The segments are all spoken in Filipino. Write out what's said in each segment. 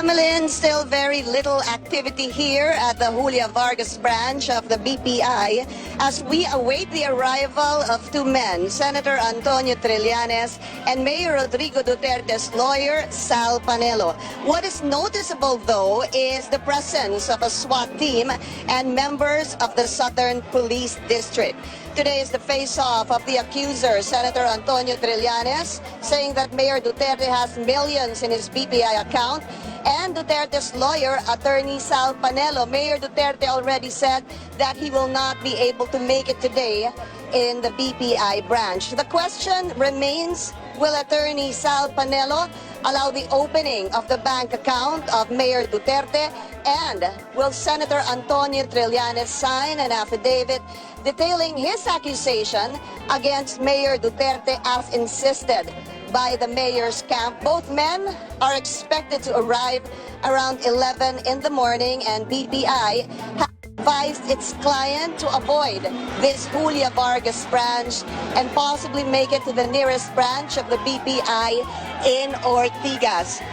Amelin, still very little activity here at the Julia Vargas branch of the BPI as we await the arrival of two men, Senator Antonio Trillanes and Mayor Rodrigo Duterte's lawyer, Sal Panelo. What is noticeable, though, is the presence of a SWAT team and members of the Southern Police District. Today is the face-off of the accuser, Senator Antonio Trillanes, saying that Mayor Duterte has millions in his BPI account, and Duterte's lawyer, Attorney Sal Panelo. Mayor Duterte already said that he will not be able to make it today in the BPI branch. The question remains, will Attorney Sal Panelo allow the opening of the bank account of Mayor Duterte? And will Senator Antonio Trillanes sign an affidavit detailing his accusation against Mayor Duterte as insisted by the mayor's camp? Both men are expected to arrive around 11 in the morning, and BPI has advised its client to avoid this Julia Vargas branch and possibly make it to the nearest branch of the BPI in Ortigas.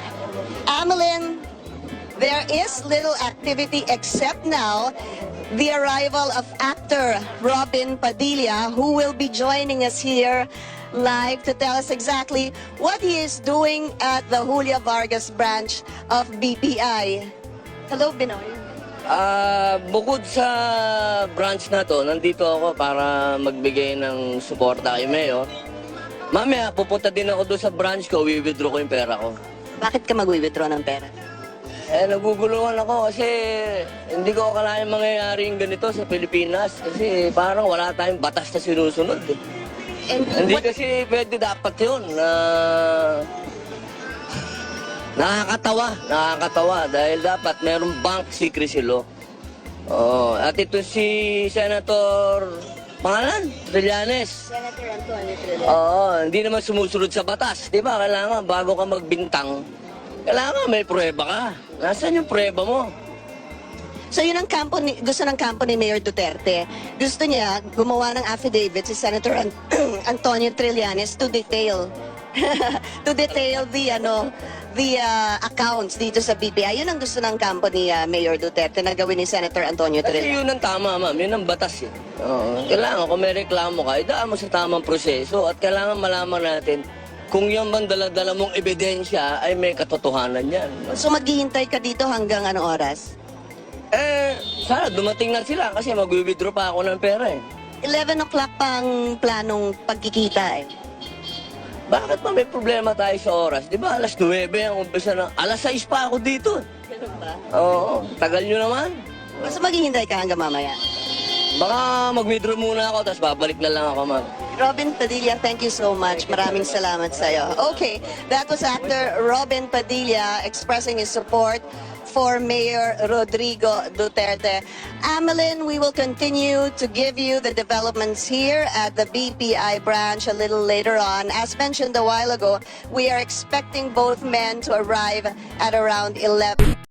Amelin, there is little activity except now the arrival of actor Robin Padilla, who will be joining us here live to tell us exactly what he is doing at the Julia Vargas branch of BPI. Hello, Binoy. Bukod sa branch na to, nandito ako para magbigay ng suporta kay Mayor. Mamaya, pupunta din ako doon sa branch ko, withdraw ko yung pera ko. Bakit ka mag-withdraw ng pera? Naguguluhan ako kasi hindi ko akalain mangyayari yung ganito sa Pilipinas kasi parang wala tayong batas na sinusunod. Hindi kasi pwede dapat yun. Nakakatawa dahil dapat mayroong bank secrecy law. At ito si Senator Trillanes. Senator Antonio Trillanes. Hindi naman sumusunod sa batas. Di ba? Kailangan bago ka magbintang, kailangan may pruweba ka. Nasaan yung pruweba mo? So yun ang gusto ng kampo ni Mayor Duterte. Gusto niya gumawa ng affidavit si Senator Antonio Trillanes to detail the accounts dito sa BPI. Yun ang gusto ng kampo ni Mayor Duterte na gawin ni Senator Antonio Trillanes. Kasi yun ang tama, ma'am. Yun ang batas. Kailangan kung may reklamo ka, idaan mo sa tamang proseso at kailangan malaman natin kung yung bang dala-dala mong ebidensya ay may katotohanan yan. So maghihintay ka dito hanggang anong oras? Sana dumating na sila kasi mag-withdraw pa ako ng pera 11 o'clock pang planong pagkikita Bakit ba may problema tayo sa oras? Di ba alas 9 ang umpisa na, alas 6 pa ako dito. Ganun ba? Oo, tagal nyo naman. Basta maghihintay ka hanggang mamaya. Baka mag-withdraw muna ako, tapos babalik na lang ako, ma'am. Robin Padilla, thank you so much. Maraming salamat sa'yo. Okay, that was actor Robin Padilla expressing his support for Mayor Rodrigo Duterte. Amelin, we will continue to give you the developments here at the BPI branch a little later on. As mentioned a while ago, we are expecting both men to arrive at around 11.